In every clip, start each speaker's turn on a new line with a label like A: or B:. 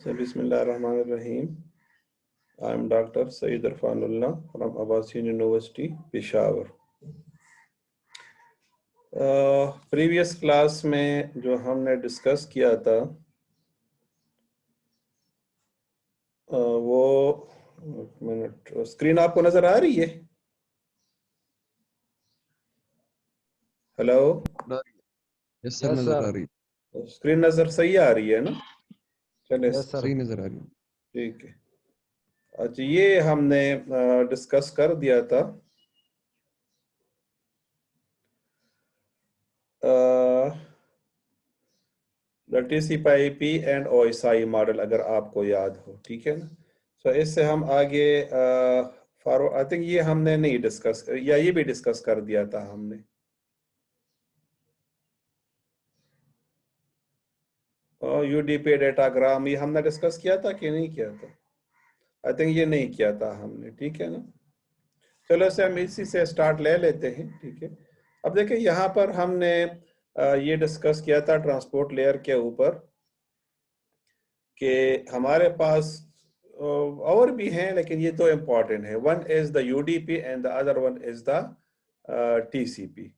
A: So, Bismillahirrahmanirrahim. I am Dr. Saeed Irfanullah from Abbasian University, Peshawar. Previous class में जो हमने discuss किया था वो मिनट स्क्रीन आपको नजर आ रही है? हेलो,
B: यस सर, नजर आ रही है।
A: स्क्रीन नजर सही आ रही है ना? चले,
B: सही नजर आ रही है।
A: ठीक है। अच्छा, ये हमने डिस्कस कर दिया था TCP/IP एंड OSI मॉडल, अगर आपको याद हो, ठीक है ना? सो इससे हम आगे फॉरो आई थिंक ये हमने नहीं डिस्कस, या ये भी डिस्कस कर दिया था हमने। UDP डेटाग्राम ये हमने डिस्कस किया था कि नहीं किया था? आई थिंक ये नहीं किया था हमने, ठीक है ना? चलो से हम इसी से स्टार्ट ले लेते हैं, ठीक है। अब देखिए यहाँ पर हमने ये डिस्कस किया था ट्रांसपोर्ट लेयर के ऊपर कि हमारे पास और भी हैं, लेकिन ये तो इम्पॉर्टेंट है। One is the UDP and the other one is the TCP।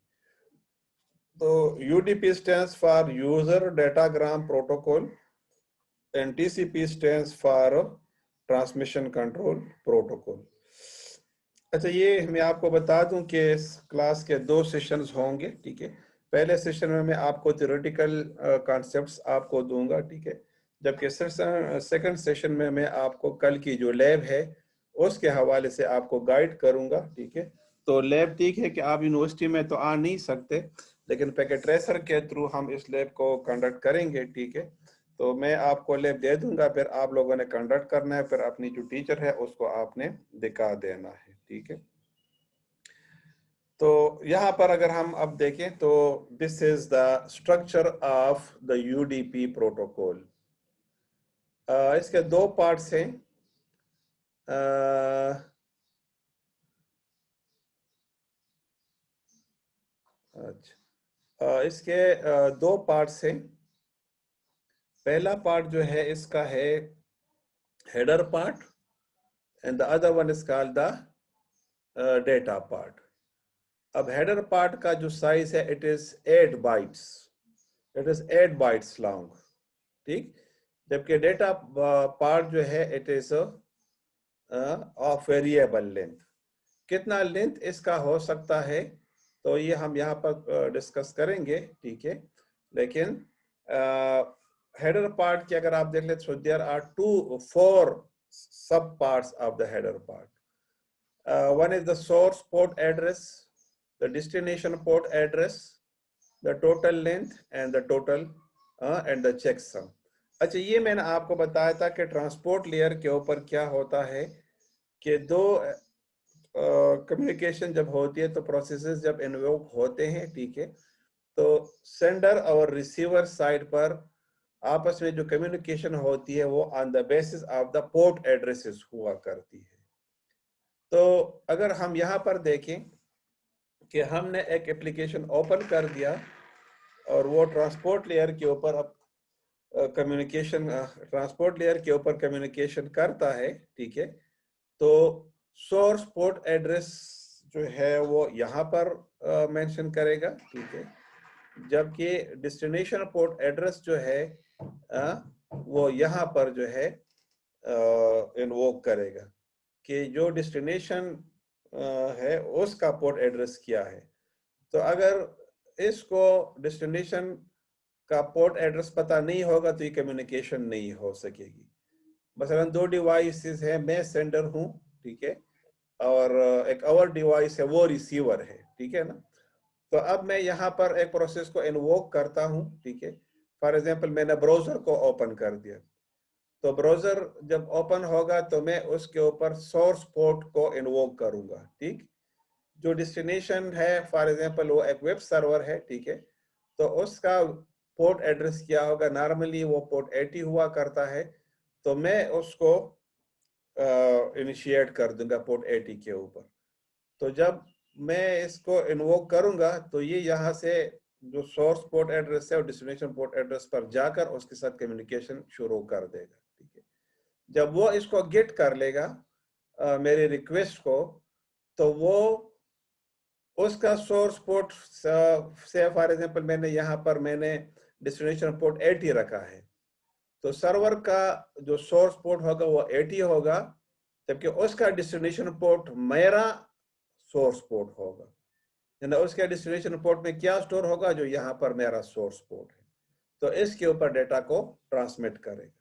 A: तो UDP stands for User Datagram Protocol and TCP stands for Transmission Control Protocol। अच्छा, ये मैं आपको बता दूं कि इस क्लास के 2 सेशंस होंगे, ठीक है। पहले सेशन में मैं आपको थ्योरेटिकल कॉन्सेप्ट्स आपको दूंगा, ठीक है। जबकि सेकंड सेशन में मैं आपको कल की जो लैब है उसके हवाले से आपको गाइड करूंगा, ठीक है। तो लैब ठीक है कि आप यूनिवर्सिटी में तो आ नहीं सकते, लेकिन पैकेट ट्रेसर के थ्रू हम इस लैब को कंडक्ट करेंगे, ठीक है। तो मैं आपको लैब दे दूंगा, फिर आप लोगों ने कंडक्ट करना है, फिर अपनी जो टीचर है उसको आपने दिखा देना है, ठीक है। तो यहाँ पर अगर हम अब देखें तो this is the structure of the UDP protocol. इसके 2 पार्ट्स हैं। अच्छा, इसके 2 पार्ट्स हैं। पहला पार्ट जो है इसका है header part and the other one is called the data part. अब हेडर पार्ट का जो साइज है it is 8 bytes, it is 8 bytes long, ठीक। जबकि डेटा पार्ट जो है it is of variable length. कितना लेंथ इसका हो सकता है तो ये हम यहाँ पर डिस्कस करेंगे, ठीक है। लेकिन हेडर पार्ट की अगर आप देख ले तो देयर आर 4 सब parts of the header part. One is the source port address, the destination port address, the total length and the total and the checksum। अच्छा, ये मैंने आपको बताया था कि ट्रांसपोर्ट लेयर के ऊपर क्या होता है कि 2 कम्युनिकेशन जब होती है तो प्रोसेसेस जब इन्वोक होते हैं, ठीक है, तो सेंडर और रिसीवर साइड पर आपस में जो कम्युनिकेशन होती है वो on the basis of the port addresses हुआ करती है। तो अगर हम यहाँ पर देखें कि हमने एक एप्लीकेशन ओपन कर दिया और वो ट्रांसपोर्ट लेयर के ऊपर अब कम्युनिकेशन ट्रांसपोर्ट लेयर के ऊपर कम्युनिकेशन करता है, ठीक है। तो सोर्स पोर्ट एड्रेस जो है वो यहाँ पर मेंशन करेगा, ठीक है। जबकि डेस्टिनेशन पोर्ट एड्रेस जो है वो यहाँ पर जो है इन्वोक करेगा कि जो डेस्टिनेशन है उसका पोर्ट एड्रेस क्या है। तो अगर इसको डेस्टिनेशन का पोर्ट एड्रेस पता नहीं होगा तो ये कम्युनिकेशन नहीं हो सकेगी। मसलन 2 डिवाइसेस है, मैं सेंडर हूँ, ठीक है, और एक और डिवाइस है वो रिसीवर है, ठीक है ना। तो अब मैं यहाँ पर एक प्रोसेस को इन्वोक करता हूँ, ठीक है। फॉर एग्जांपल मैंने ब्राउजर को ओपन कर दिया, तो ब्राउजर जब ओपन होगा तो मैं उसके ऊपर सोर्स पोर्ट को इन्वोक करूंगा, ठीक। जो डेस्टिनेशन है फॉर एग्जांपल वो एक वेब सर्वर है, ठीक है, तो उसका पोर्ट एड्रेस क्या होगा, नॉर्मली वो पोर्ट 80 हुआ करता है, तो मैं उसको इनिशिएट कर दूंगा पोर्ट 80 के ऊपर। तो जब मैं इसको इन्वोक करूंगा तो ये यहाँ से जो सोर्स पोर्ट एड्रेस है और डेस्टिनेशन पोर्ट एड्रेस पर जाकर उसके साथ कम्युनिकेशन शुरू कर देगा, ठीक है। जब वो इसको गेट कर लेगा मेरी रिक्वेस्ट को, तो वो उसका सोर्स पोर्ट से फॉर एग्जांपल मैंने यहाँ पर मैंने डेस्टिनेशन पोर्ट 80 रखा है, तो सर्वर का जो सोर्स पोर्ट होगा वो 80 होगा, जबकि उसका डेस्टिनेशन पोर्ट मेरा सोर्स पोर्ट होगा। उसके डेस्टिनेशन पोर्ट में क्या स्टोर होगा, जो यहाँ पर मेरा सोर्स पोर्ट है, तो इसके ऊपर डेटा को ट्रांसमिट करेगा।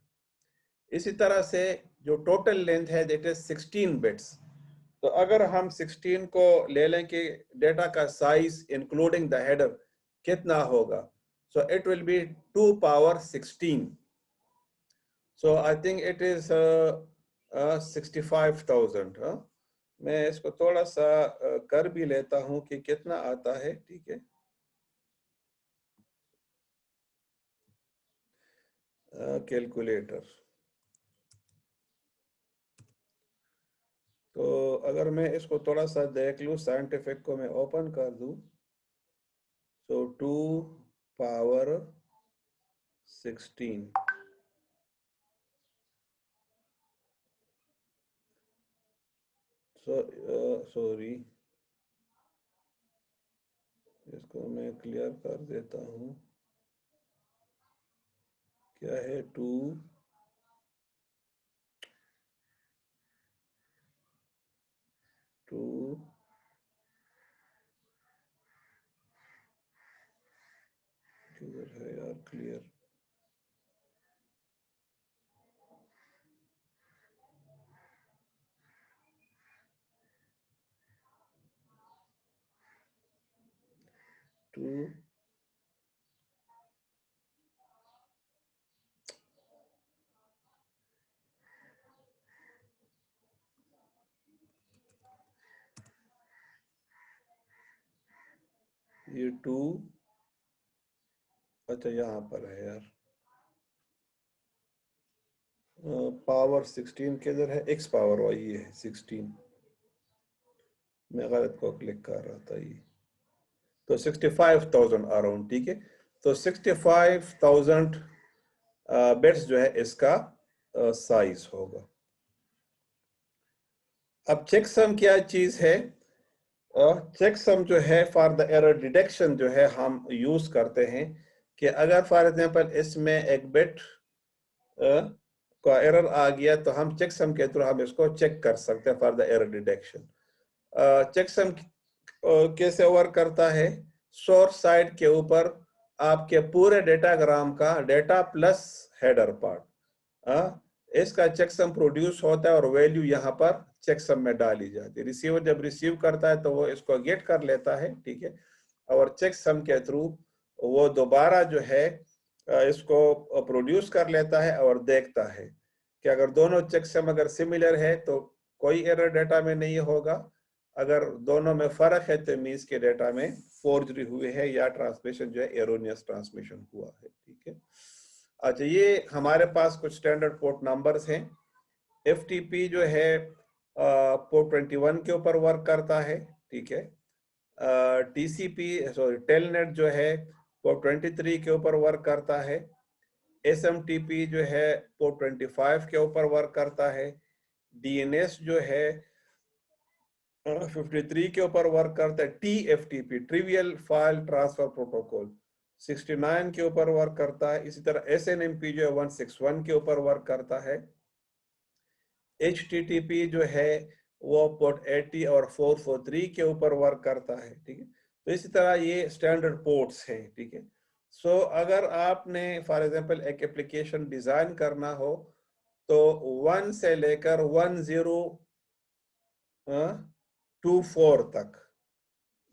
A: इसी तरह से जो टोटल लेंथ है दैट इज 16 बिट्स। तो अगर हम 16 को ले लें कि डेटा का साइज इंक्लूडिंग द हेडर कितना होगा, सो it will be 2 power 16। So I think it is 65,000। मैं इसको थोड़ा सा कर भी लेता हूं कि कितना आता है, ठीक है। कैलकुलेटर, तो अगर मैं इसको थोड़ा सा देख लूं, साइंटिफिक को मैं ओपन कर दूं, सो 2 पावर 16, सॉरी इसको मैं क्लियर कर देता हूं। क्या है 2 किधर है यार क्लियर, 2 ये 2, अच्छा यहाँ पर है यार, पावर 16 किधर है, x पावर वही है 16, मैं गलत को क्लिक कर रहा था। ये तो 65,000 अराउंड, ठीक है। तो 65,000 बिट्स जो है इसका साइज होगा। अब चेकसम क्या चीज है, चेकसम जो है फॉर द एरर डिटेक्शन जो है हम यूज करते हैं कि अगर फॉर एग्जांपल इसमें एक बिट का एरर आ गया, तो हम चेकसम के थ्रू हम इसको चेक कर सकते हैं for the error detection. Checksum कैसे वर्क करता है, सोर्स साइड के ऊपर आपके पूरे डेटाग्राम का डेटा प्लस हेडर पार्ट, इसका चेकसम प्रोड्यूस होता है और वैल्यू यहाँ पर चेकसम में डाली जाती है। रिसीवर जब रिसीव करता है तो वो इसको गेट कर लेता है, ठीक है, और चेकसम के थ्रू वो दोबारा जो है इसको प्रोड्यूस कर लेता है और देखता है कि अगर दोनों चेकसम अगर सिमिलर है तो कोई एरर डेटा में नहीं होगा, अगर दोनों में फर्क है तो मीन्स के डेटा में फोर्जरी हुई है या ट्रांसमिशन जो है एरोनियस ट्रांसमिशन हुआ है, ठीक है। अच्छा, ये हमारे पास कुछ स्टैंडर्ड पोर्ट नंबर्स हैं। FTP जो है पोर्ट 21 के ऊपर वर्क करता है, ठीक है। TCP सॉरी टेलनेट जो है पोर्ट 23 के ऊपर वर्क करता है। SMTP जो है पोर्ट 25 के ऊपर वर्क करता है। DNS जो है 53 के ऊपर वर्क करता है। TFTP trivial file transfer protocol 69 के ऊपर वर्क करता है। इसी तरह SNMP जो है 161 के ऊपर वर्क करता है। HTTP जो है वो पोर्ट 80 और 443 के ऊपर वर्क करता है, ठीक है। तो इसी तरह ये स्टैंडर्ड पोर्ट्स हैं, ठीक है। सो अगर आपने फॉर एग्जांपल एक एप्लीकेशन डिजाइन करना हो तो 1 से लेकर 1024 तक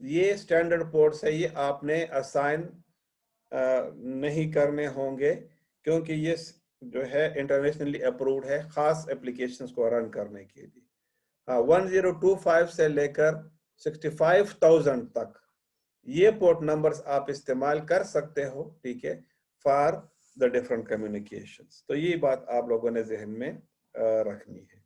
A: ये स्टैंडर्ड पोर्ट्स है, ये आपने असाइन नहीं करने होंगे, क्योंकि ये जो है इंटरनेशनली अप्रूव्ड है खास एप्लीकेशंस को रन करने के लिए। हाँ, 1025 से लेकर 65,000 तक ये पोर्ट नंबर्स आप इस्तेमाल कर सकते हो, ठीक है, फॉर द डिफरेंट कम्युनिकेशंस। तो ये बात आप लोगों ने जहन में रखनी है।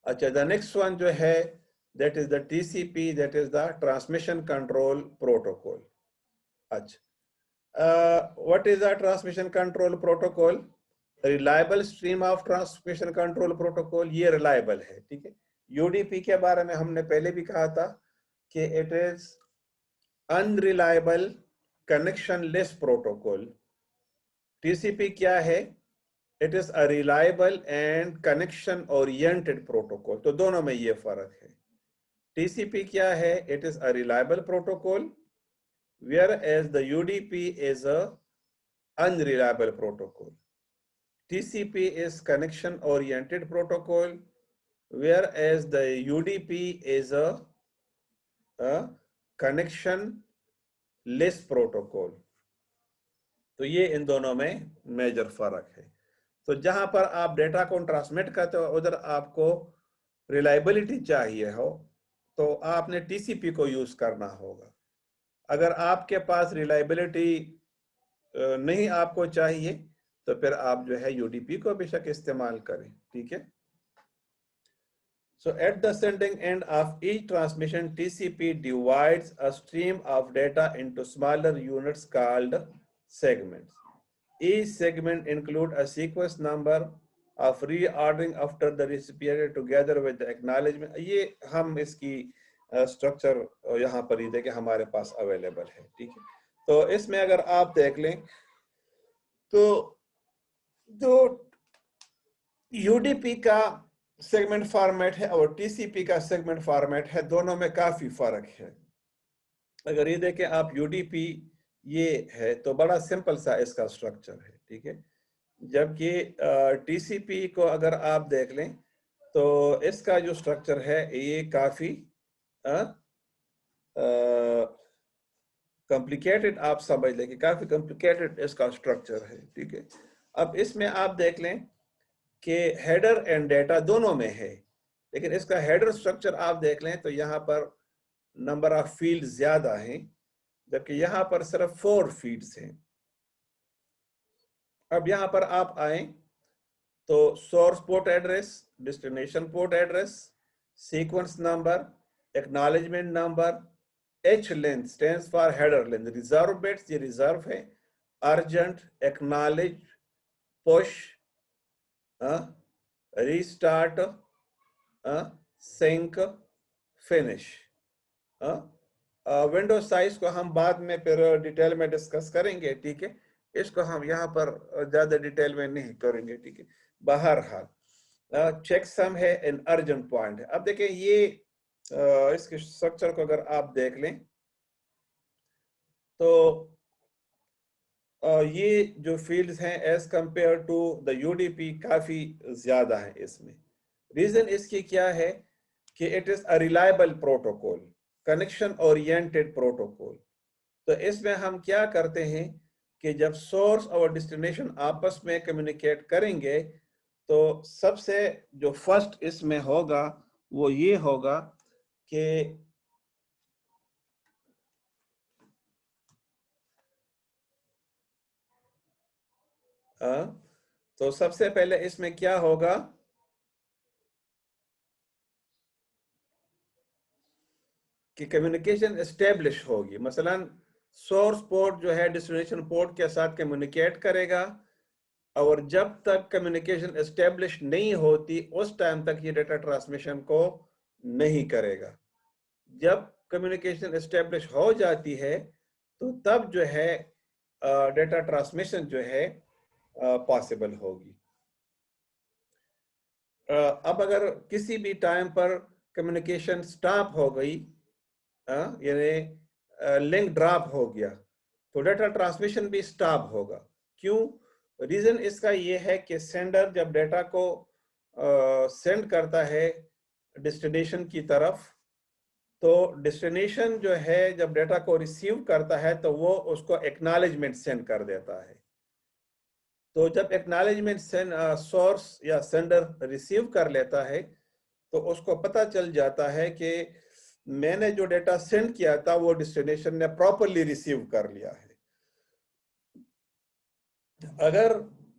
A: अच्छा, द नेक्स्ट वन जो है that is the TCP, that is the transmission control protocol. अच्छा, what is the transmission control protocol? Reliable stream of transmission control protocol, ये रिलायबल है, ठीक है। यूडीपी के बारे में हमने पहले भी कहा था कि it is unreliable connection less protocol. TCP क्या है? It is a reliable and connection oriented protocol. तो दोनों में ये फर्क है। टीसीपी क्या है? It is a reliable protocol, whereas the UDP is a unreliable protocol. TCP is connection oriented protocol, whereas the UDP is a connection less protocol. तो ये इन दोनों में मेजर फर्क है। तो जहां पर आप डेटा को ट्रांसमिट करते हो उधर आपको रिलायबिलिटी चाहिए हो तो आपने टीसीपी को यूज करना होगा। अगर आपके पास रिलायबिलिटी नहीं आपको चाहिए तो फिर आप जो है यूडीपी को बेशक इस्तेमाल करें, ठीक है। So at the sending end of each transmission, TCP divides a stream of data into smaller units called segments. Each segment includes a sequence number of reordering after the recipient together with the acknowledgement. ये हम इसकी structure यहाँ पर ही देखें हमारे पास available है, ठीक है। तो इसमें अगर आप देख लें तो जो यूडीपी का सेगमेंट फॉर्मेट है और टीसीपी का सेगमेंट फॉर्मेट है, दोनों में काफी फर्क है। अगर ये देखें आप यूडीपी ये है तो बड़ा सिंपल सा इसका स्ट्रक्चर है, ठीक है। जबकि टीसीपी को अगर आप देख लें तो इसका जो स्ट्रक्चर है ये काफी कॉम्प्लिकेटेड, आप समझ लें कि काफी कॉम्प्लिकेटेड इसका स्ट्रक्चर है, ठीक है। अब इसमें आप देख लें कि हेडर एंड डेटा दोनों में है, लेकिन इसका हेडर स्ट्रक्चर आप देख लें तो यहाँ पर नंबर ऑफ फील्ड ज्यादा हैं, जबकि यहाँ पर सिर्फ 4 फील्ड्स हैं। अब यहाँ पर आप आए तो source port address, destination port address, sequence number, acknowledgement number, H length stands for header length, reserve bits ये रिजर्व है, urgent, acknowledge, push, restart, sync, finish. Window size को हम बाद में फिर डिटेल में डिस्कस करेंगे, ठीक है। इसको हम यहाँ पर ज्यादा डिटेल में नहीं करेंगे, ठीक है। बहरहाल चेकसम है एन अर्जेंट पॉइंट है। अब देखें ये इसके स्ट्रक्चर को अगर आप देख लें तो ये जो फील्ड्स हैं as compare to the UDP काफी ज्यादा है इसमें। रीजन इसकी क्या है कि it is a reliable protocol, connection oriented protocol. तो इसमें हम क्या करते हैं कि जब सोर्स और डेस्टिनेशन आपस में कम्युनिकेट करेंगे तो सबसे जो फर्स्ट इसमें होगा वो ये होगा कि तो सबसे पहले इसमें क्या होगा कि कम्युनिकेशन एस्टेब्लिश होगी। मसलन सोर्स पोर्ट जो है डेस्टिनेशन पोर्ट के साथ कम्युनिकेट करेगा और जब तक कम्युनिकेशन एस्टेब्लिश नहीं होती उस टाइम तक ये डेटा ट्रांसमिशन को नहीं करेगा। जब कम्युनिकेशन एस्टेब्लिश हो जाती है तो तब जो है डेटा ट्रांसमिशन जो है पॉसिबल होगी। अब अगर किसी भी टाइम पर कम्युनिकेशन स्टॉप हो गई, यानी लिंक ड्रॉप हो गया, तो डेटा ट्रांसमिशन भी स्टॉप होगा। क्यों? रीजन इसका ये है कि सेंडर जब डेटा को सेंड करता है डेस्टिनेशन की तरफ, तो डेस्टिनेशन जो है जब डेटा को रिसीव करता है तो वो उसको एक्नॉलेजमेंट सेंड कर देता है। तो जब एक्नॉलेजमेंट सोर्स या सेंडर रिसीव कर लेता है तो उसको पता चल जाता है कि मैंने जो डेटा सेंड किया था वो डेस्टिनेशन ने प्रॉपरली रिसीव कर लिया है। अगर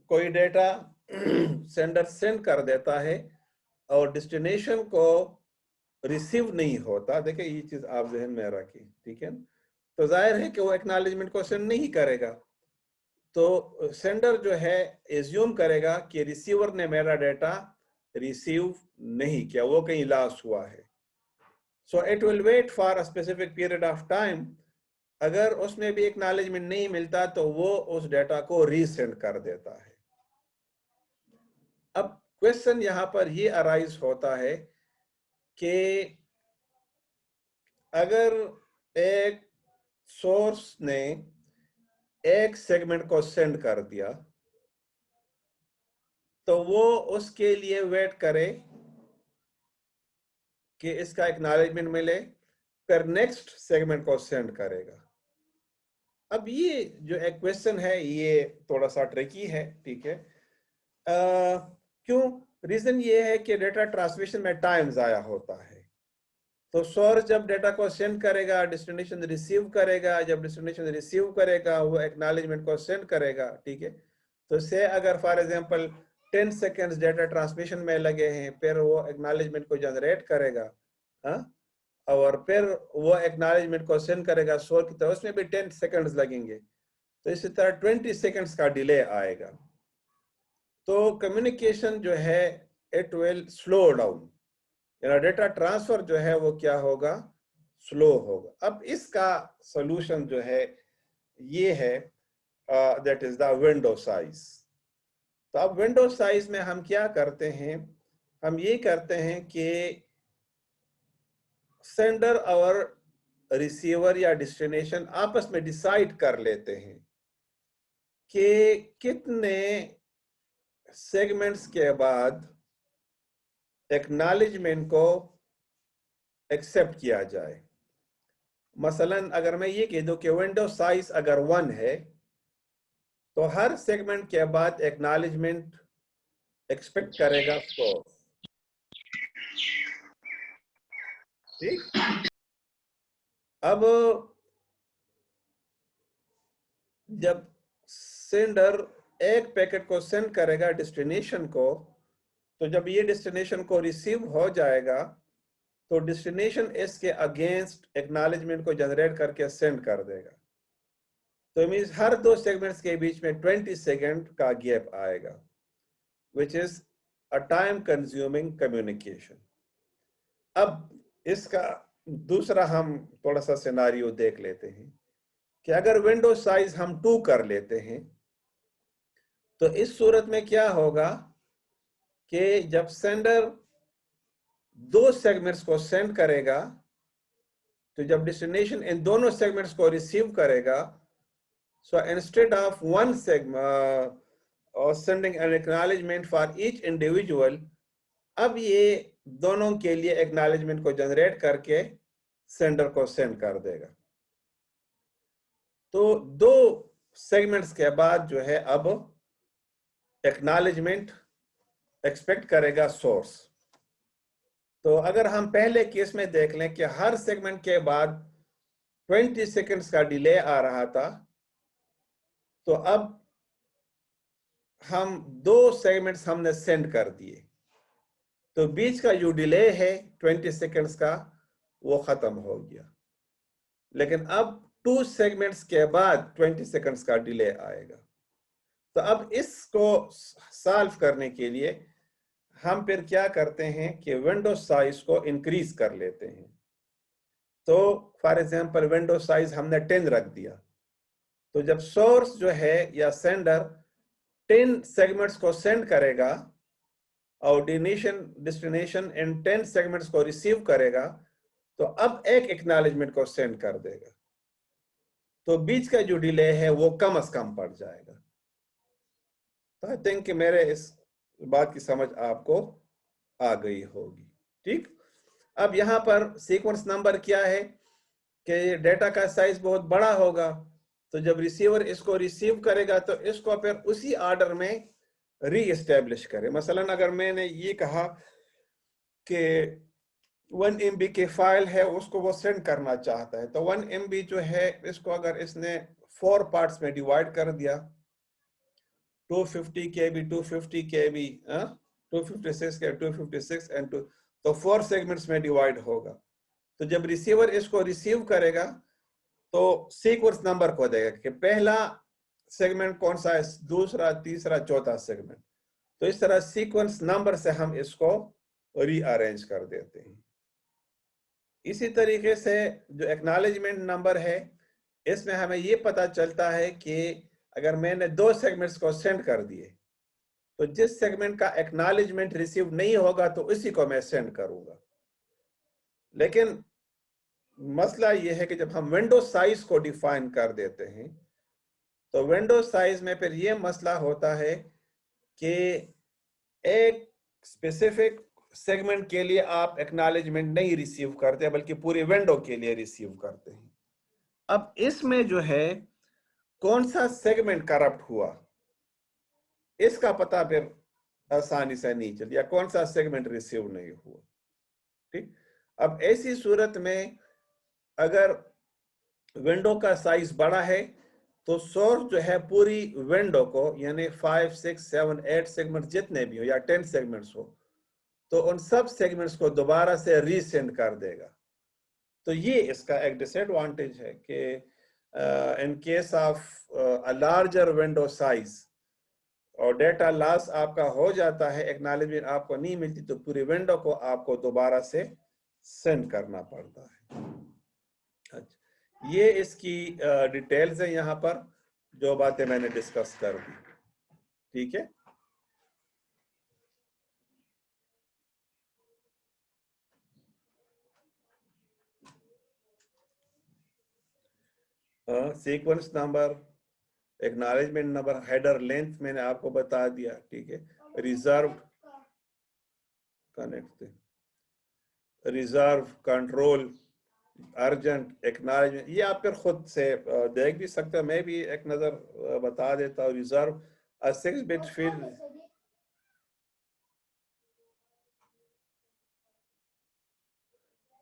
A: कोई डेटा सेंडर सेंड कर देता है और डेस्टिनेशन को रिसीव नहीं होता, देखिए ये चीज आप जहन में रखिए, ठीक है। तो जाहिर है कि वो एक्नॉलेजमेंट को सेंड नहीं करेगा। तो सेंडर जो है एज्यूम करेगा कि रिसीवर ने मेरा डेटा रिसीव नहीं किया, वो कहीं लॉस हुआ है। So it will wait for a specific period of time. अगर उसमें भी एक्नॉलेजमेंट नहीं मिलता तो वो उस डेटा को रीसेंड कर देता है। अब क्वेश्चन यहां पर ये अराइज होता है कि अगर एक सोर्स ने एक सेगमेंट को सेंड कर दिया तो वो उसके लिए वेट करे कि इसका एक्नॉलेजमेंट मिले, फिर नेक्स्ट सेगमेंट को सेंड करेगा। अब ये जो एक क्वेश्चन है ये थोड़ा सा ट्रिकी है, ठीक है। क्यों? रीजन ये है कि डेटा ट्रांसमिशन में टाइम जाया होता है। तो सोर्स जब डेटा को सेंड करेगा, डेस्टिनेशन रिसीव करेगा, जब डेस्टिनेशन रिसीव करेगा वो एक्नॉलेजमेंट को सेंड करेगा, ठीक है। तो से अगर for example 10 seconds data transmission में लगे हैं, फिर वो एक्नॉलेजमेंट को जनरेट करेगा, हाँ, और फिर वो एक्नॉलेजमेंट को सेंड करेगा सोर्स की तरफ, उसमें भी 10 सेकेंड्स लगेंगे। तो इसी तरह 20 सेकेंड्स का डिले आएगा। तो कम्युनिकेशन जो है इट विल स्लो डाउन, यानी डेटा ट्रांसफर जो है वो क्या होगा, स्लो होगा। अब इसका सॉल्यूशन जो है ये है, that is the window size. तो अब विंडो साइज में हम क्या करते हैं, हम ये करते हैं कि सेंडर और रिसीवर या डेस्टिनेशन आपस में डिसाइड कर लेते हैं कि कितने सेगमेंट्स के बाद एक्नॉलेजमेंट को एक्सेप्ट किया जाए। मसलन अगर मैं ये कह दूं कि विंडो साइज अगर 1 है तो हर सेगमेंट के बाद एक्नॉलेजमेंट एक्सपेक्ट करेगा 100, ठीक। अब जब सेंडर एक पैकेट को सेंड करेगा डेस्टिनेशन को, तो जब ये डेस्टिनेशन को रिसीव हो जाएगा तो डेस्टिनेशन इसके अगेंस्ट एक्नॉलेजमेंट को जनरेट करके सेंड कर देगा। तो मीन्स हर दो सेगमेंट्स के बीच में 20 सेकेंड का गैप आएगा, which is a time consuming communication. अब इसका दूसरा हम थोड़ा सा सिनारियो देख लेते हैं कि अगर विंडो साइज हम 2 कर लेते हैं तो इस सूरत में क्या होगा कि जब सेंडर 2 सेगमेंट्स को सेंड करेगा तो जब डेस्टिनेशन इन दोनों सेगमेंट्स को रिसीव करेगा, so instead of one segment or sending an acknowledgement for each individual, अब ये दोनों के लिए एक्नॉलेजमेंट को जनरेट करके सेंडर को सेंड कर देगा। तो 2 सेगमेंट्स के बाद जो है अब एक्नॉलेजमेंट एक्सपेक्ट करेगा सोर्स। तो अगर हम पहले केस में देख लें कि हर सेगमेंट के बाद 20 सेकेंड्स का डिले आ रहा था, तो अब हम 2 सेगमेंट्स हमने सेंड कर दिए, तो बीच का जो डिले है 20 सेकेंड्स का वो खत्म हो गया। लेकिन अब 2 सेगमेंट्स के बाद 20 सेकेंड्स का डिले आएगा। तो अब इसको सॉल्व करने के लिए हम फिर क्या करते हैं कि विंडो साइज को इंक्रीज कर लेते हैं। तो फॉर एग्जांपल विंडो साइज हमने 10 रख दिया, तो जब सोर्स जो है या सेंडर 10 सेगमेंट्स को सेंड करेगा और डेस्टिनेशन इन 10 सेगमेंट्स को रिसीव करेगा, तो अब एक एक्नॉलेजमेंट को सेंड कर देगा, तो बीच का जो डिले है वो कम से कम पड़ जाएगा। तो आई थिंक कि मेरे इस बात की समझ आपको आ गई होगी, ठीक। अब यहां पर सीक्वेंस नंबर क्या है कि डेटा का साइज बहुत बड़ा होगा, तो जब रिसीवर इसको रिसीव करेगा तो इसको फिर उसी ऑर्डर में री एस्टेब्लिश करे। मसलन अगर मैंने ये कहा कि 1 MB की फाइल है उसको वो सेंड करना चाहता है, तो 1 MB जो है इसको अगर इसने 4 पार्ट्स में डिवाइड कर दिया, 250 KB 250 KB 256 के 256 एंड 2, तो 4 सेगमेंट्स में डिवाइड होगा। तो जब रिसीवर इसको रिसीव करेगा तो सीक्वेंस नंबर को देगा कि पहला सेगमेंट कौन सा है, दूसरा, तीसरा, चौथा सेगमेंट। तो इस तरह सीक्वेंस नंबर से हम इसको रीअरेंज कर देते हैं। इसी तरीके से जो एक्नॉलेजमेंट नंबर है, इसमें हमें ये पता चलता है कि अगर मैंने 2 सेगमेंट्स को सेंड कर दिए, तो जिस सेगमेंट का एक्नॉलेजमेंट रिसीव नहीं होगा तो इसी को मैं सेंड करूंगा। लेकिन मसला ये है कि जब हम विंडो साइज को डिफाइन कर देते हैं, तो विंडो साइज में फिर ये मसला होता है कि एक स्पेसिफिक सेगमेंट के लिए आप एक्नॉलेजमेंट नहीं रिसीव करते, बल्कि पूरी विंडो के लिए रिसीव करते हैं। अब इसमें जो है कौन सा सेगमेंट करप्ट हुआ, इसका पता फिर आसानी से नहीं चल, या कौन सा सेगमेंट रिसीव नहीं हुआ। ठीक, अब ऐसी सूरत में अगर विंडो का साइज बड़ा है, तो सोर्स जो है पूरी विंडो को, यानी 5, 6, 7, 8 सेगमेंट जितने भी हो या 10 सेगमेंट्स हो, तो उन सब सेगमेंट्स को दोबारा से रीसेंड कर देगा। तो ये इसका एक डिसएडवांटेज है कि in case of a larger window size और डेटा लॉस आपका हो जाता है, एक्नॉलेजमेंट आपको नहीं मिलती, तो पूरी विंडो को आपको दोबारा से सेंड करना पड़ता है। अच्छा, ये इसकी डिटेल्स है यहाँ पर, जो बातें मैंने डिस्कस कर दी। ठीक है, sequence number, acknowledgement number, header length मैंने आपको बता दिया। ठीक है, reserve, connect, reserve, control, urgent, acknowledgement, ये आप फिर खुद से देख भी सकते हो, मैं भी एक नजर बता देता हूँ। Reserve, 6 bit field,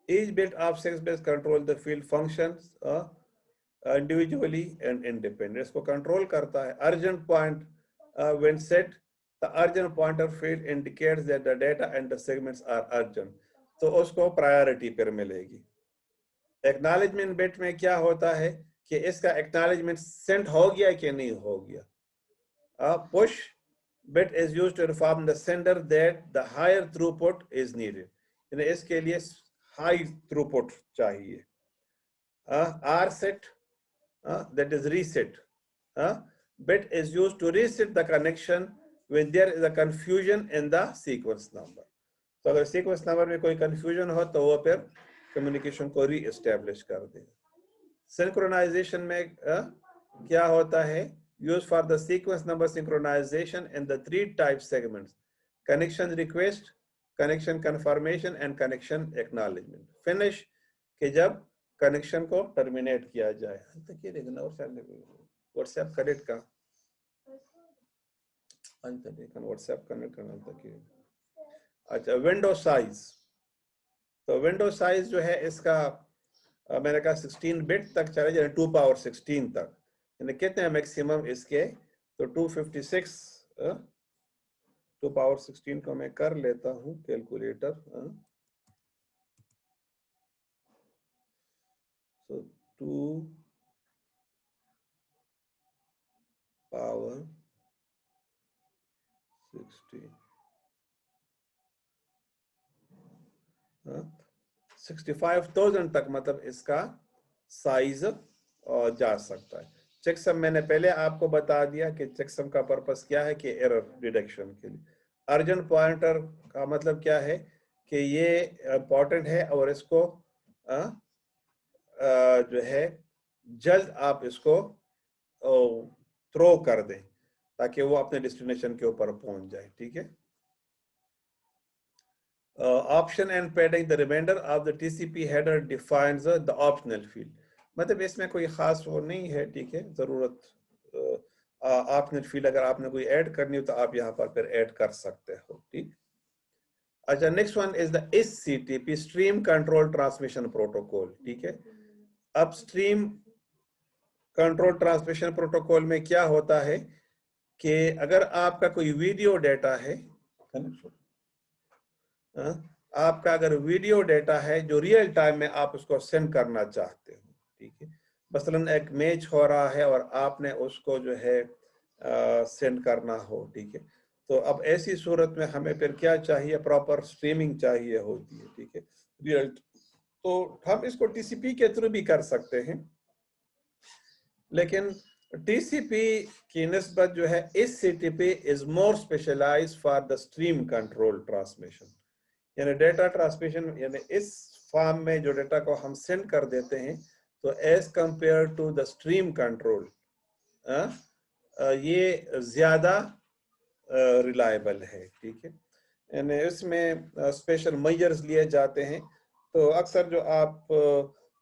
A: each bit of 6 bits control the field functions individually and independent, इसको कंट्रोल करता है। urgent point when set, the urgent pointer field indicates that the data and the segments are urgent, तो उसको priority पर मिलेगी। Acknowledgement bit में क्या होता है कि इसका एक्नॉलेजमेंट सेंड हो गया कि नहीं हो गया। Push bit is used to inform the sender that the higher throughput is needed, यानी इसके लिए हाई थ्रूपुट चाहिए। rset, that is reset, bit is used to reset the connection when there is a confusion in the sequence number, तो अगर sequence number में कोई confusion हो तो वो फिर कम्युनिकेशन को री एस्टेब्लिश कर देगा। सिंक्रोनाइजेशन में क्या होता है, use for the sequence number synchronization in the 3 type segments, connection request, connection confirmation and connection acknowledgement. Finish के जब कनेक्शन को टर्मिनेट किया जाए। व्हाट्सएप कनेक्ट का व्हाट्सएप कनेक्ट करना। अच्छा, विंडो साइज, तो विंडो साइज जो है इसका मैंने कहा 16 बिट तक चले जाए, 2 पावर 16 तक, यानी कितने मैक्सिमम इसके, तो 256, 2 पावर 16 को मैं कर लेता हूं कैलकुलेटर। so 2 पावर 16, 65,000 तक मतलब इसका साइज जा सकता है। चेकसम मैंने पहले आपको बता दिया कि चेकसम का पर्पस क्या है, कि एरर डिटेक्शन के लिए। अर्जेंट पॉइंटर का मतलब क्या है कि ये इंपॉर्टेंट है और इसको जो है जल्द आप इसको थ्रो कर दें ताकि वो अपने डेस्टिनेशन के ऊपर पहुंच जाए। ठीक है, option and padding the remainder of the TCP header defines the optional field, मतलब इसमें कोई खास वो नहीं है। ठीक है, जरूरत ऑप्शनल फील्ड अगर आपने कोई ऐड करनी हो तो आप यहाँ पर फिर ऐड कर सकते हो। ठीक, अच्छा, next one is the SCTP, stream control transmission protocol. ठीक है, अब स्ट्रीम कंट्रोल ट्रांसमिशन प्रोटोकॉल में क्या होता है कि अगर आपका कोई वीडियो डेटा है, आपका अगर वीडियो डेटा है जो रियल टाइम में आप उसको सेंड करना चाहते हो, ठीक है, मसलन एक मैच हो रहा है और आपने उसको जो है सेंड करना हो, ठीक है। तो अब ऐसी सूरत में हमें फिर क्या चाहिए, प्रॉपर स्ट्रीमिंग चाहिए होती है, ठीक है, रियल। तो हम इसको टीसीपी के थ्रू भी कर सकते हैं, लेकिन टीसीपी की निस्बत जो है HTTP is more specialised for the stream control transmission. यानी डेटा ट्रांसमिशन, यानी इस फॉर्म में जो डेटा को हम सेंड कर देते हैं, तो as compare to the stream control ये ज्यादा रिलायबल है, ठीक है। यानी इसमें स्पेशल मेजर्स लिए जाते हैं। तो अक्सर जो आप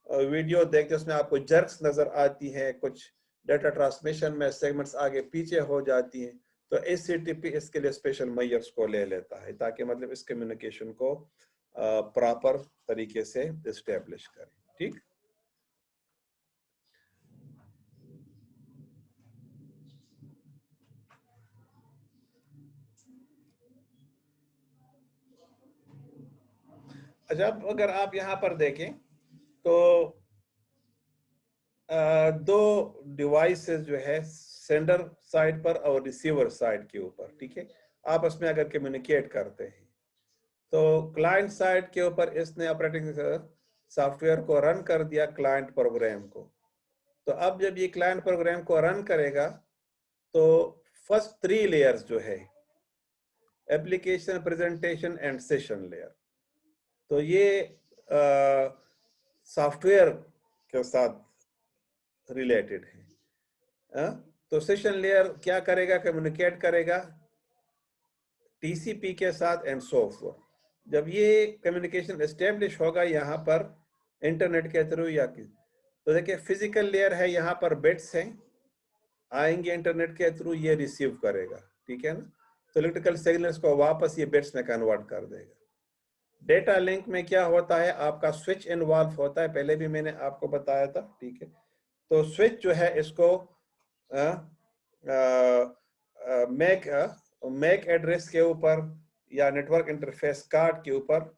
A: वीडियो देखते हैं उसमें आपको जर्क्स नजर आती है, कुछ डेटा ट्रांसमिशन में सेगमेंट्स आगे पीछे हो जाती हैं। तो एचटीटीपी इसके लिए स्पेशल मेजर्स को ले लेता है, ताकि मतलब इस कम्युनिकेशन को प्रॉपर तरीके से एस्टेब्लिश करें, ठीक। अच्छा, अब अगर आप यहाँ पर देखें तो दो डिवाइसेस जो है सेंडर साइड पर और रिसीवर साइड के ऊपर, ठीक है, आपस में अगर कम्युनिकेट करते हैं, तो क्लाइंट साइड के ऊपर इसने ऑपरेटिंग सॉफ्टवेयर को रन कर दिया, क्लाइंट प्रोग्राम को। तो अब जब ये क्लाइंट प्रोग्राम को रन करेगा, तो फर्स्ट 3 लेयर्स जो है, application, presentation and session layer, तो ये सॉफ्टवेयर के साथ रिलेटेड है। तो सेशन लेयर क्या करेगा, कम्युनिकेट करेगा टीसीपी के साथ एंड सॉफ्टवेयर। जब ये कम्युनिकेशन एस्टेब्लिश होगा यहाँ पर इंटरनेट के थ्रू या तो देखिए फिजिकल लेयर है, यहाँ पर बिट्स हैं, आएंगे इंटरनेट के थ्रू, ये रिसीव करेगा, ठीक है ना। तो इलेक्ट्रिकल सिग्नल्स को वापस ये बिट्स में कन्वर्ट कर देगा। डेटा लिंक में क्या होता है, आपका स्विच इन्वॉल्व होता है, पहले भी मैंने आपको बताया था, ठीक है। तो स्विच जो है इसको मैक एड्रेस के ऊपर या नेटवर्क इंटरफेस कार्ड के ऊपर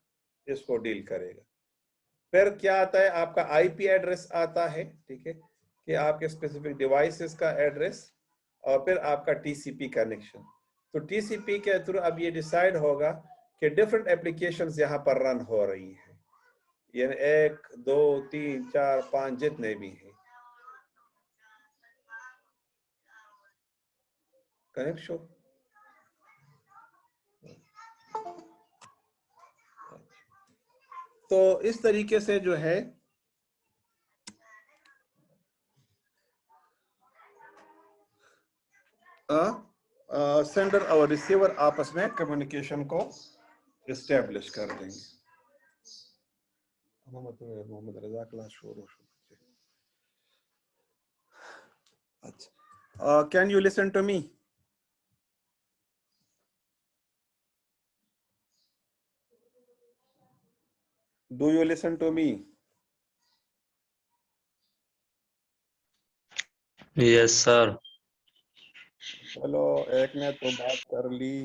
A: इसको डील करेगा। फिर क्या आता है, आपका आईपी एड्रेस आता है, ठीक है, कि आपके स्पेसिफिक डिवाइसेस का एड्रेस, और फिर आपका टीसीपी कनेक्शन। तो टीसीपी के थ्रू अब ये डिसाइड होगा कि डिफरेंट एप्लीकेशंस यहाँ पर रन हो रही हैं, यानी 1 2 3 4 5 जितने भी हैं कनेक्शन। तो इस तरीके से जो है सेंडर और रिसीवर आपस में कम्युनिकेशन को एस्टेब्लिश कर देंगे। मोहम्मद रजा क्लास शोर। अच्छा, can you listen to me? Do you listen to me?
C: Yes sir.
A: चलो, एक ने तो बात कर ली,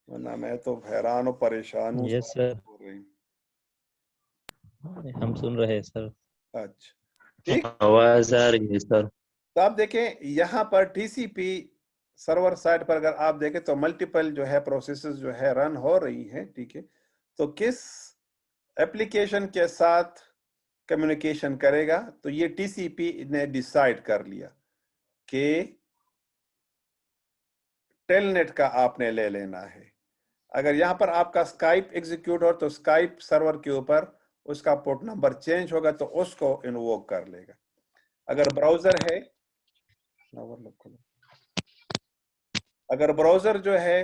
A: वरना मैं तो हैरान और परेशान हूँ।
C: यस सर,
A: बोल रही।
C: हम सुन रहे हैं सर।
A: अच्छा, ठीक।
C: आवाज आ रही है सर।
A: तो आप देखें यहाँ पर टीसीपी सर्वर साइड पर अगर आप देखें तो मल्टीपल जो है प्रोसेसेस जो है रन हो रही है, ठीक है। तो किस एप्लीकेशन के साथ कम्युनिकेशन करेगा, तो ये टीसीपी ने डिसाइड कर लिया कि टेलनेट का आपने ले लेना है। अगर यहाँ पर आपका स्काइप एग्जीक्यूट हो तो स्काइप सर्वर के ऊपर उसका पोर्ट नंबर चेंज होगा, तो उसको इन्वोक कर लेगा। अगर ब्राउजर जो है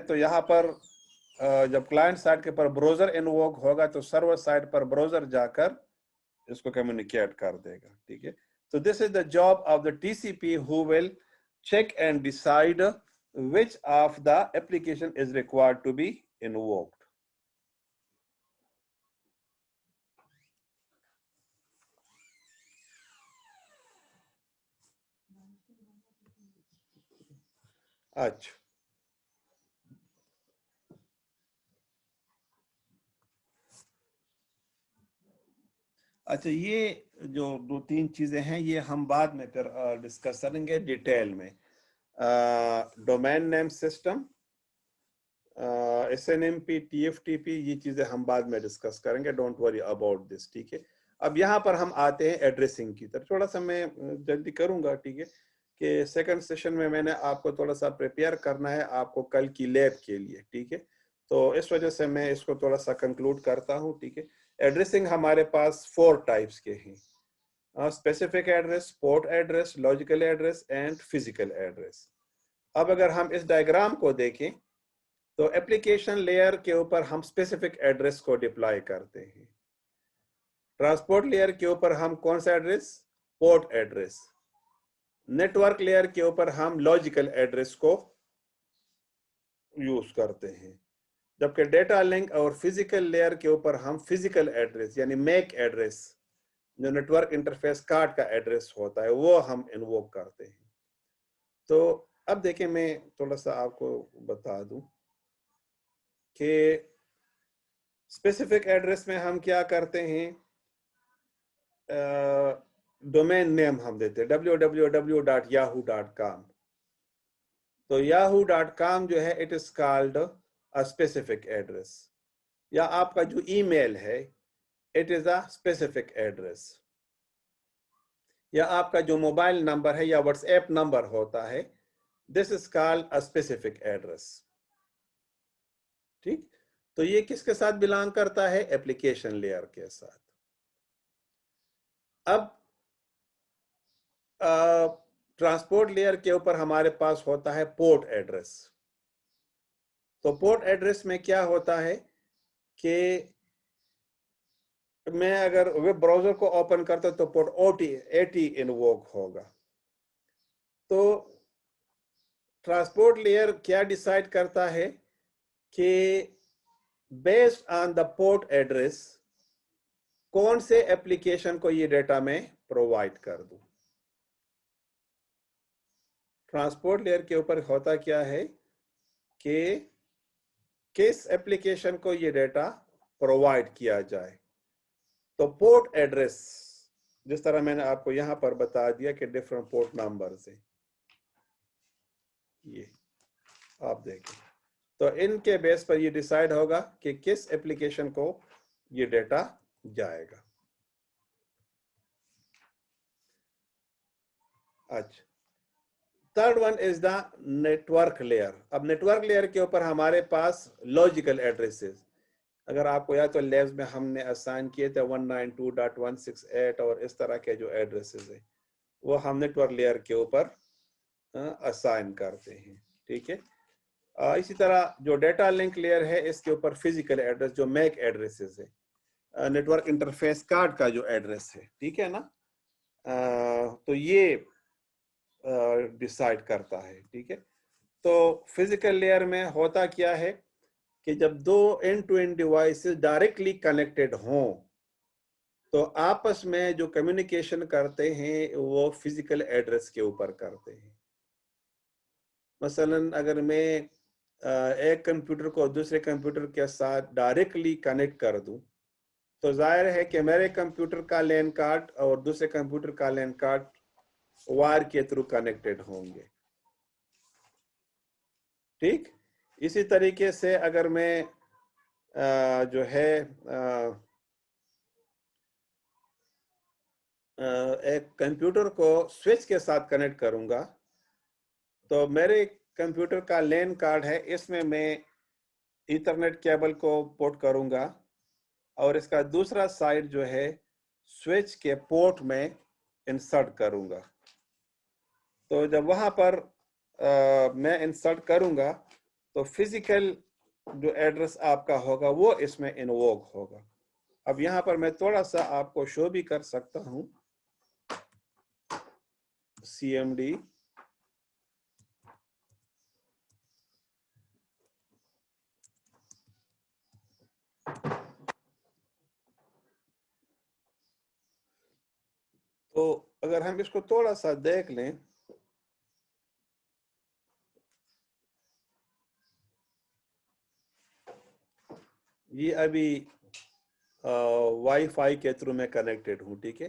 A: तो यहाँ पर जब क्लाइंट साइड के पर ब्राउजर इन्वोक होगा, तो सर्वर साइड पर ब्राउजर जाकर इसको कम्युनिकेट कर देगा, ठीक है। So this is the job of the TCP, who will check and decide which of the application is required to be invoked. अच्छा, अच्छा, ये जो 2-3 चीजें हैं ये हम बाद में फिर डिस्कस करेंगे डिटेल में। Domain name system, SNMP, TFTP, ये चीजें हम बाद में डिस्कस करेंगे, डोंट वरी अबाउट दिस, ठीक है। अब यहाँ पर हम आते हैं एड्रेसिंग की तरफ, थोड़ा सा मैं जल्दी करूंगा, ठीक है, कि सेकंड सेशन में मैंने आपको थोड़ा सा प्रिपेयर करना है आपको कल की लैब के लिए, ठीक है। तो इस वजह से मैं इसको थोड़ा सा कंक्लूड करता हूँ, ठीक है। एड्रेसिंग हमारे पास 4 टाइप्स के हैं, specific address, port address, logical address and physical address. अब अगर हम इस डायग्राम को देखें तो एप्लीकेशन लेयर के ऊपर हम स्पेसिफिक एड्रेस को डिप्लॉय करते हैं। ट्रांसपोर्ट लेयर के ऊपर हम कौन सा address? Port address. Network layer के ऊपर हम लॉजिकल एड्रेस को यूज करते हैं, जबकि डेटा लिंक और फिजिकल लेयर के ऊपर हम फिजिकल एड्रेस यानी मैक एड्रेस, जो नेटवर्क इंटरफेस कार्ड का एड्रेस होता है, वो हम इन्वोक करते हैं। तो अब देखें, मैं थोड़ा सा आपको बता दूं कि स्पेसिफिक एड्रेस में हम क्या करते हैं, डोमेन नेम हम देते हैं www.yahoo.com। तो yahoo.com जो है it is called a specific address, या आपका जो ईमेल है it is a specific address, या आपका जो मोबाइल नंबर है या व्हाट्सएप नंबर होता है, this is called a specific address, ठीक। तो ये किसके साथ बिलोंग करता है? एप्लीकेशन लेयर के साथ। अब ट्रांसपोर्ट लेयर के ऊपर हमारे पास होता है पोर्ट एड्रेस। तो पोर्ट एड्रेस में क्या होता है कि मैं अगर वेब ब्राउजर को ओपन करता तो पोर्ट 80 इन्वोक होगा। तो ट्रांसपोर्ट लेयर क्या डिसाइड करता है कि based on the port address कौन से एप्लीकेशन को ये डेटा मैं प्रोवाइड कर दूं। ट्रांसपोर्ट लेयर के ऊपर होता क्या है कि किस एप्लीकेशन को ये डेटा प्रोवाइड किया जाए। तो पोर्ट एड्रेस, जिस तरह मैंने आपको यहां पर बता दिया कि डिफरेंट पोर्ट नंबर से, ये आप देखें, तो इनके बेस पर ये डिसाइड होगा कि किस एप्लीकेशन को ये डेटा जाएगा। अच्छा, third one is the network layer. अब नेटवर्क लेयर के ऊपर हमारे पास लॉजिकल एड्रेसेस, अगर आपको याद तो लैब्स में हमने असाइन किए थे 192.168 और इस तरह के जो एड्रेसेस है वो हम नेटवर्क लेयर के ऊपर असाइन करते हैं, ठीक है। इसी तरह जो डेटा लिंक लेयर है इसके ऊपर फिजिकल एड्रेस, जो मैक एड्रेसेस है, नेटवर्क इंटरफेस कार्ड का जो एड्रेस है, ठीक है ना, तो ये डिसाइड करता है, ठीक है। तो फिजिकल लेयर में होता क्या है कि जब दो end to end devices directly connected हों तो आपस में जो कम्युनिकेशन करते हैं वो फिजिकल एड्रेस के ऊपर करते हैं। मसलन अगर मैं एक कंप्यूटर को दूसरे कंप्यूटर के साथ डायरेक्टली कनेक्ट कर दूं तो जाहिर है कि मेरे कंप्यूटर का लैन कार्ड और दूसरे कंप्यूटर का लैन कार्ड वायर के थ्रू कनेक्टेड होंगे, ठीक। इसी तरीके से अगर मैं जो है एक कंप्यूटर को स्विच के साथ कनेक्ट करूंगा तो मेरे कंप्यूटर का लैन कार्ड है, इसमें मैं ईथरनेट केबल को पोर्ट करूंगा और इसका दूसरा साइड जो है स्विच के पोर्ट में इंसर्ट करूंगा। तो जब वहां पर मैं इंसर्ट करूंगा तो फिजिकल जो एड्रेस आपका होगा वो इसमें इन्वोक होगा। अब यहां पर मैं थोड़ा सा आपको शो भी कर सकता हूं, CMD तो अगर हम इसको थोड़ा सा देख लें, ये अभी वाईफाई के थ्रू मैं कनेक्टेड हूँ, ठीक है।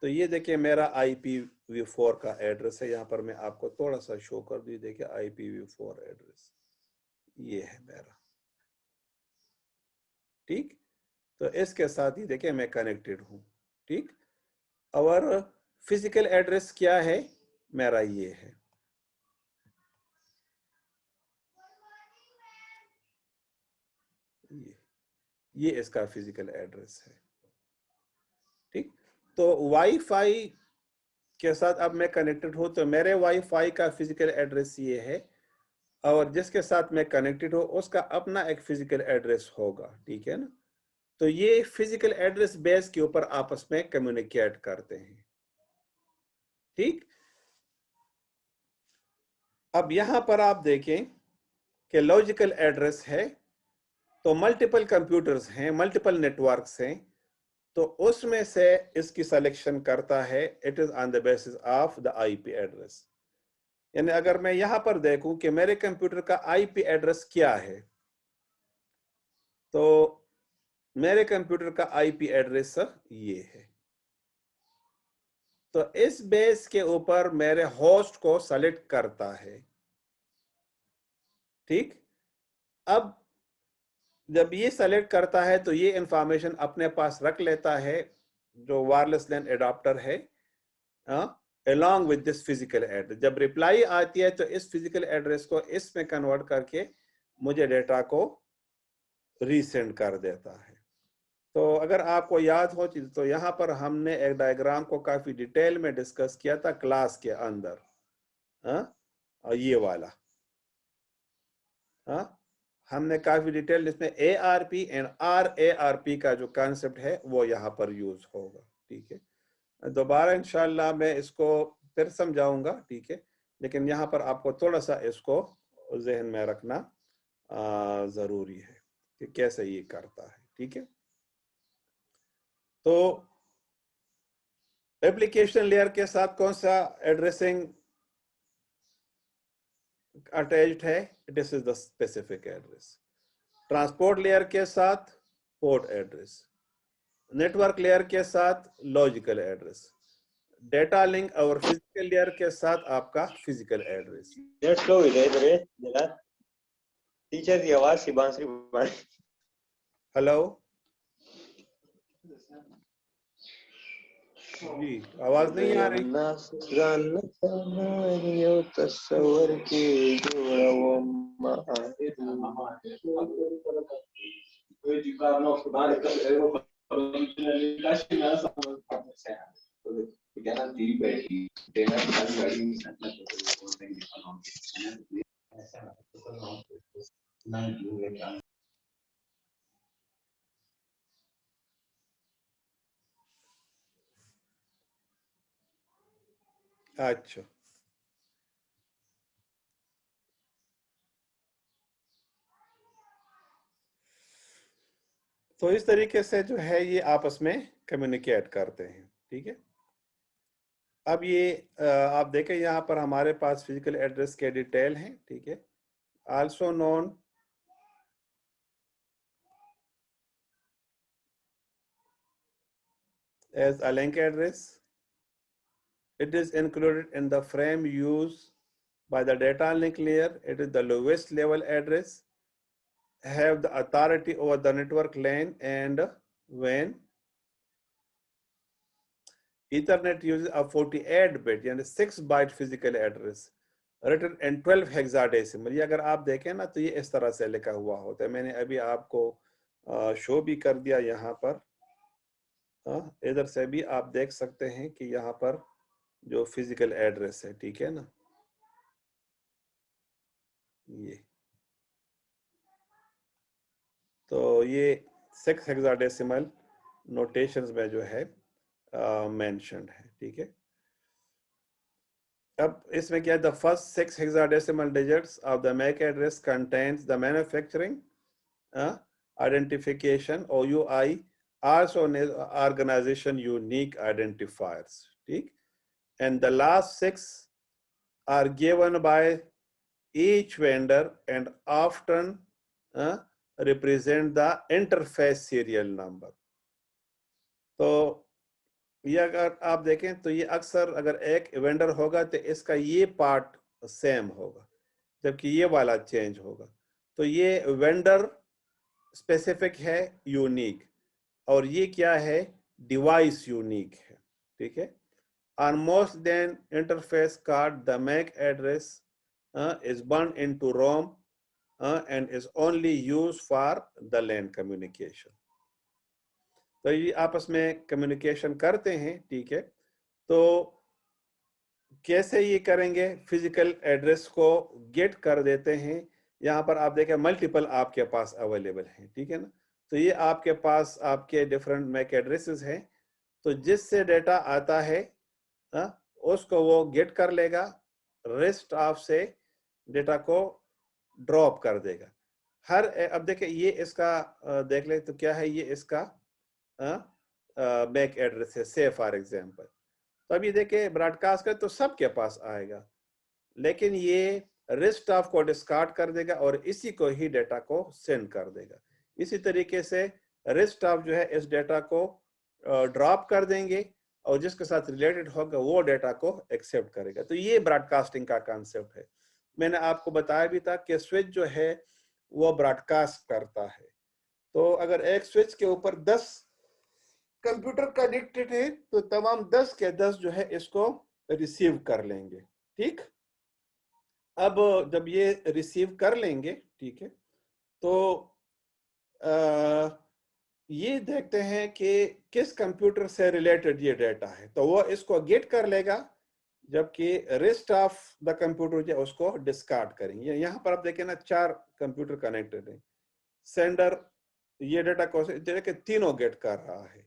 A: तो ये देखिए मेरा IPv4 का एड्रेस है, यहाँ पर मैं आपको थोड़ा सा शो कर दूँ। देखिए IPv4 एड्रेस ये है मेरा, ठीक। तो इसके साथ ही देखिए मैं कनेक्टेड हूँ, ठीक। और फिजिकल एड्रेस क्या है मेरा, ये है, ये इसका फिजिकल एड्रेस है, ठीक। तो वाईफाई के साथ अब मैं कनेक्टेड हूं, तो मेरे वाईफाई का फिजिकल एड्रेस ये है, और जिसके साथ मैं कनेक्टेड हूं उसका अपना एक फिजिकल एड्रेस होगा, ठीक है ना। तो ये फिजिकल एड्रेस बेस के ऊपर आपस में कम्युनिकेट करते हैं, ठीक। अब यहां पर आप देखें कि लॉजिकल एड्रेस है, तो मल्टीपल कंप्यूटर्स हैं, मल्टीपल नेटवर्क्स हैं, तो उसमें से इसकी सिलेक्शन करता है, it is on the basis of the IP address. यानी अगर मैं यहां पर देखूं कि मेरे कंप्यूटर का आईपी एड्रेस क्या है, तो मेरे कंप्यूटर का आईपी एड्रेस ये है। तो इस बेस के ऊपर मेरे होस्ट को सेलेक्ट करता है, ठीक। अब जब ये सेलेक्ट करता है तो ये इंफॉर्मेशन अपने पास रख लेता है, जो वायरलेस लैन एडाप्टर है, along with this physical address। जब रिप्लाई आती है तो इस फिजिकल एड्रेस को इसमें कन्वर्ट करके मुझे डेटा को रीसेंड कर देता है। तो अगर आपको याद हो तो यहाँ पर हमने एक डायग्राम को काफी डिटेल में डिस्कस किया था क्लास के अंदर, और ये वाला, हमने काफी डिटेल, जिसमें ARP एंड RARP का जो कॉन्सेप्ट है वो यहाँ पर यूज होगा, ठीक है। दोबारा इंशाल्लाह मैं इसको फिर समझाऊंगा, ठीक है, लेकिन यहाँ पर आपको थोड़ा सा इसको जहन में रखना जरूरी है कि कैसे ये करता है, ठीक है। तो एप्लीकेशन लेयर के साथ कौन सा एड्रेसिंग अटैच्ड है, this is the specific address. Transport layer के साथ पोर्ट एड्रेस, नेटवर्क लेयर के साथ लॉजिकल एड्रेस, डेटा लिंक और फिजिकल लेयर के साथ आपका फिजिकल एड्रेस।
D: नेट स्लो है इधर है जरा, टीचर की आवाज शिवांशी
A: हेलो जी, आवाज नहीं आ रही।
D: तस्वर की
A: अच्छा, तो इस तरीके से जो है ये आपस में कम्युनिकेट करते हैं, ठीक है। अब ये आप देखें यहाँ पर हमारे पास फिजिकल एड्रेस के डिटेल हैं, ठीक है, also known as a link address. It is included in the frame used by the data link layer. It is the lowest level address, have the authority over the network lane, and when Ethernet uses a 48-bit यानी 6-byte physical address written in 12 hexadecimal। ये अगर आप देखें ना तो ये इस तरह से लिखा हुआ होता है, मैंने अभी आपको शो भी कर दिया यहाँ पर, इधर से भी आप देख सकते हैं कि यहाँ पर जो फिजिकल एड्रेस है, ठीक है ना, ये तो ये 6 हेक्साडेसिमल नोटेशंस में जो है मेंशन्ड है, ठीक है। अब इसमें क्या है, the first 6 hexadecimal digits of the MAC address contains the manufacturing identification OUI, also organization unique identifiers, ठीक। And the last 6 are given by each vendor and often represent the interface serial number। तो ये अगर आप देखें तो ये अक्सर अगर एक वेंडर होगा तो इसका ये पार्ट सेम होगा, जबकि ये वाला चेंज होगा। तो ये वेंडर स्पेसिफिक है, यूनिक, और ये क्या है, डिवाइस यूनिक है, ठीक है। On most then interface card, the MAC address is burned into ROM and is only used for the LAN communication. तो ये आपस में कम्युनिकेशन करते हैं, ठीक है। तो कैसे ये करेंगे, फिजिकल एड्रेस को गेट कर देते हैं। यहाँ पर आप देखें मल्टीपल आपके पास अवेलेबल हैं, ठीक है ना। तो ये आपके पास आपके डिफरेंट मैक एड्रेसेस हैं। तो जिससे डेटा आता है उसको वो गेट कर लेगा, रेस्ट ऑफ से डेटा को ड्रॉप कर देगा। हर अब देखिए ये इसका देख ले तो क्या है, ये इसका मैक एड्रेस है, से फॉर एग्जांपल। तो अभी देखिए ब्रॉडकास्ट कर तो सबके पास आएगा, लेकिन ये रेस्ट ऑफ को डिस्कार्ड कर देगा और इसी को ही डेटा को सेंड कर देगा। इसी तरीके से रेस्ट ऑफ जो है इस डेटा को ड्रॉप कर देंगे और जिसके साथ रिलेटेड होगा वो डेटा को एक्सेप्ट करेगा। तो ये ब्रॉडकास्टिंग का कॉन्सेप्ट है। मैंने आपको बताया भी था कि स्विच जो है वो ब्रॉडकास्ट करता है। तो अगर एक स्विच के ऊपर 10 कंप्यूटर कनेक्टेड है तो तमाम 10 के 10 जो है इसको रिसीव कर लेंगे, ठीक। अब जब ये रिसीव कर लेंगे, ठीक है, तो ये देखते हैं कि किस कंप्यूटर से रिलेटेड ये डेटा है, तो वो इसको गेट कर लेगा, जबकि रेस्ट ऑफ द कंप्यूटर जो उसको डिस्कार्ड करेंगे। यहाँ पर आप देखें ना 4 कंप्यूटर कनेक्टेड है, सेंडर ये डेटा को तीनों गेट कर रहा है,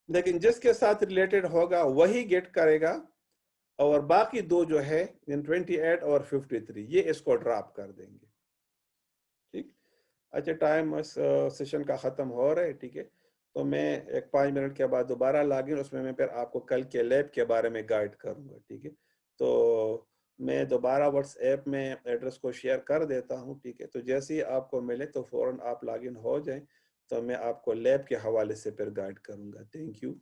A: लेकिन जिसके साथ रिलेटेड होगा वही गेट करेगा और बाकी 2 जो है 28 और 53 ये इसको ड्रॉप कर देंगे, ठीक। अच्छा, टाइम इस सेशन का खत्म हो रहा है, ठीक है। तो मैं एक 5 मिनट के बाद दोबारा लॉगिन, उसमें मैं फिर आपको कल के लैब के बारे में गाइड करूंगा, ठीक है। तो मैं दोबारा व्हाट्सएप में एड्रेस को शेयर कर देता हूं, ठीक है। तो जैसे ही आपको मिले तो फौरन आप लॉगिन हो जाएं, तो मैं आपको लैब के हवाले से फिर गाइड करूंगा। Thank you.